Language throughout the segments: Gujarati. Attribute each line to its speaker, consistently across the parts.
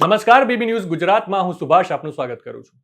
Speaker 1: નમસ્કાર, બીબી ન્યૂઝ ગુજરાતમાં હું સુભાષ આપનું સ્વાગત કરું છું.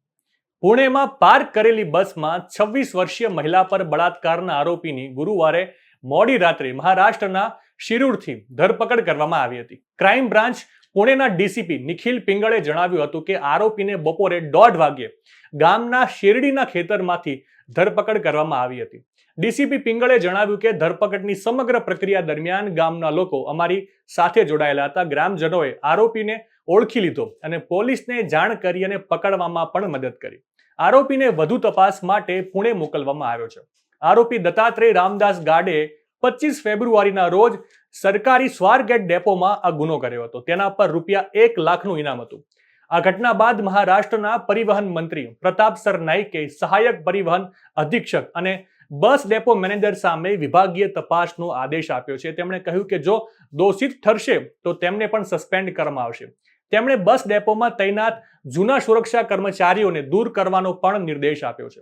Speaker 1: પુણેમાં પાર્ક કરેલી બસમાં 26 વર્ષીય મહિલા પર બળાત્કારના આરોપીની ગુરુવારે મોડી રાત્રે મહારાષ્ટ્રના શિરૂરથી ધરપકડ કરવામાં આવી હતી. ક્રાઇમ બ્રાન્ચ પુણેના ડીસીપી નિખિલ પિંગળે જણાવ્યું હતું કે આરોપીને બપોરે 1:30 વાગ્યે ગામના શેરડીના ખેતરમાંથી ધરપકડ કરવામાં આવી હતી. ડીસીપી પિંગળે જણાવ્યું કે ધરપકડની સમગ્ર પ્રક્રિયા દરમિયાન ગામના લોકો અમારી સાથે જોડાયેલા હતા. ગ્રામજનોએ આરોપીને ઓળખી લીધો અને પોલીસને જાણ કરી અને પકડવામાં પણ મદદ કરી. આરોપીને વધુ તપાસ માટે પુણે મોકલવામાં આવ્યો છે. આરોપી દત્તાત્રેય રામદાસ ગાડે 25 ફેબ્રુઆરીના રોજ સરકારી સ્વારગેટ ડેપોમાં આ ગુનો કર્યો હતો. તેના પર ₹1 લાખનું ઇનામ હતું. આ ઘટના બાદ મહારાષ્ટ્રના પરિવહન મંત્રી પ્રતાપ સરનાઈકે સહાયક પરિવહન અધિક્ષક અને બસ ડેપો મેનેજર સામે વિભાગીય તપાસનો આદેશ આપ્યો છે. તેમણે કહ્યું કે જો દોષિત ઠરશે તો તેમને પણ સસ્પેન્ડ કરવામાં આવશે. તેમણે બસ ડેપોમાં તૈનાત જૂના સુરક્ષા કર્મચારીઓને દૂર કરવાનો પણ નિર્દેશ આપ્યો છે.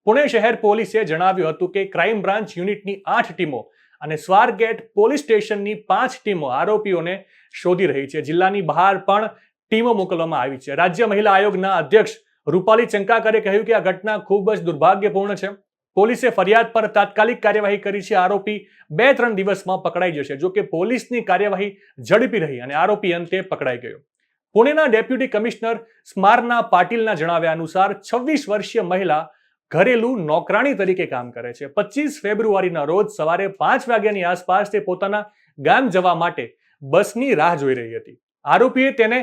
Speaker 1: પુણે શહેર પોલીસે જણાવ્યું હતું કે ક્રાઇમ બ્રાન્ચ યુનિટની 8 ટીમો અને સ્વારગેટ પોલીસ સ્ટેશનની 5 ટીમો આરોપીઓને શોધી રહી છે. જિલ્લાની બહાર પણ ટીમો મોકલવામાં આવી છે. રાજ્ય મહિલા આયોગના અધ્યક્ષ રૂપાલી ચંકાકરે કહ્યું કે આ ઘટના ખૂબ જ દુર્ભાગ્યપૂર્ણ છે. પોલીસે ફરિયાદ પર તાત્કાલિક કાર્યવાહી કરી છે. આરોપી 2-3 દિવસમાં પકડાઈ જશે. જો કે પોલીસની કાર્યવાહી ઝડપી રહી અને આરોપી અંતે પકડાઈ ગયો. પુણેના ડેપ્યુટી કમિશનર સ્મારના પાટીલના જણાવ્યા અનુસાર 26 વર્ષીય મહિલા ઘરેલું નોકરાણી તરીકે કામ કરે છે. 25 ફેબ્રુઆરીના રોજ સવારે 5 વાગ્યાની આસપાસ તે પોતાના ગામ જવા માટે બસની રાહ જોઈ રહી હતી. આરોપીએ તેને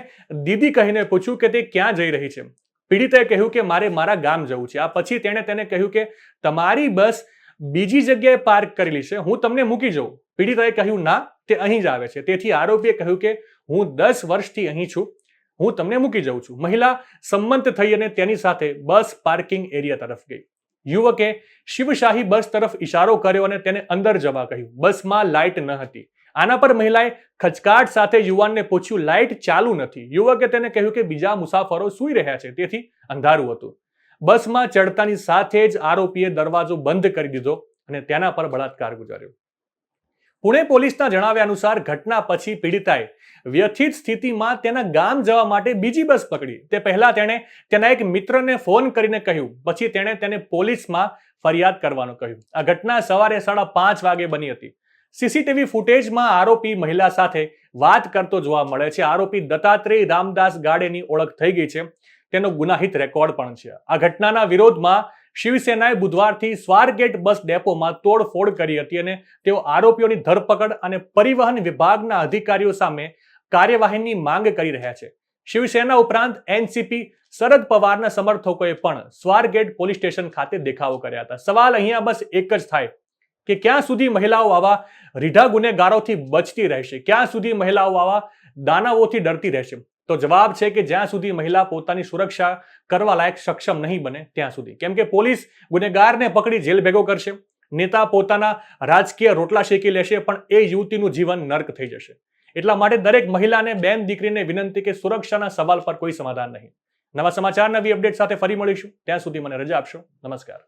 Speaker 1: દીદી કહીને પૂછ્યું કે તે ક્યાં જઈ રહી છે. પીડિતાએ કહ્યું કે મારે મારા ગામ જવું છે. આ પછી તેણે તેને કહ્યું કે તમારી બસ બીજી જગ્યાએ પાર્ક કરેલી છે, હું તમને મૂકી જાઉં. પીડિતાએ કહ્યું ના, તે અહીં જ આવે છે. તેથી આરોપીએ કહ્યું કે હું 10 વર્ષથી અહીં છું, હું તમને મૂકી જાઉં છું. મહિલા સંમત થઈ અને તેની સાથે બસ પાર્કિંગ એરિયા તરફ ગઈ. યુવકે શિવશાહી બસ તરફ ઇશારો કર્યો અને તેને અંદર જવા કહ્યું. બસમાં લાઇટ ન હતી. આના પર મહિલાએ ખચકાટ સાથે યુવાનને પૂછ્યું, લાઇટ ચાલુ નથી. યુવકે તેને કહ્યું કે બીજા મુસાફરો સૂઈ રહ્યા છે, તેથી અંધારું હતું. બસમાં ચડતાની સાથે જ આરોપીએ દરવાજો બંધ કરી દીધો અને તેના પર બળાત્કાર ગુજાર્યો. પુણે પોલીસના જણાવ્યા અનુસાર ઘટના પછી પીડિતાએ વ્યથિત સ્થિતિમાં તેના ગામ જવા માટે બીજી બસ પકડી. તે પહેલા તેણે તેના એક મિત્રને ફોન કરીને કહ્યું, પછી તેણે તેને પોલીસમાં ફરિયાદ કરવાનું કહ્યું. આ ઘટના સવારે 5:30 વાગે બની હતી. સીસીટીવી ફૂટેજમાં આરોપી મહિલા સાથે વાત કરતો જોવા મળે છે. આરોપી દત્તાત્રેય રામદાસ ગાડેની ઓળખ થઈ ગઈ છે. તેનો ગુનાહિત રેકોર્ડ પણ છે. આ ઘટનાના વિરોધમાં શિવસેનાએ બુધવારથી સ્વારગેટ બસ ડેપોમાં તોડફોડ કરી હતી અને તેઓ આરોપીઓની ધરપકડ અને પરિવહન વિભાગના અધિકારીઓ સામે કાર્યવાહીની માંગ કરી રહ્યા છે. શિવસેના ઉપરાંત એનસીપી શરદ પવારના સમર્થકોએ પણ સ્વારગેટ પોલીસ સ્ટેશન ખાતે દેખાવો કર્યા હતા. સવાલ અહીંયા બસ એક જ થાય કે ક્યાં સુધી મહિલાઓ આવા રીઢા ગુનેગારોથી બચતી રહેશે? ક્યાં સુધી મહિલાઓ આવા દાનવોથી ડરતી રહેશે? તો જવાબ છે કે જ્યાં સુધી મહિલા પોતાની સુરક્ષા કરવા લાયક સક્ષમ નહીં બને ત્યાં સુધી. કેમ કે પોલીસ ગુનેગારને પકડી જેલ ભેગો કરશે, નેતા પોતાના રાજકીય રોટલા શેકી લેશે, પણ એ યુવતીનું જીવન નર્ક થઈ જશે. એટલા માટે દરેક મહિલાને, બેન દીકરીને વિનંતી કે સુરક્ષાના સવાલ પર કોઈ સમાધાન નહીં. નવા સમાચાર, નવી અપડેટ સાથે ફરી મળીશું. ત્યાં સુધી મને રજા આપશો. નમસ્કાર.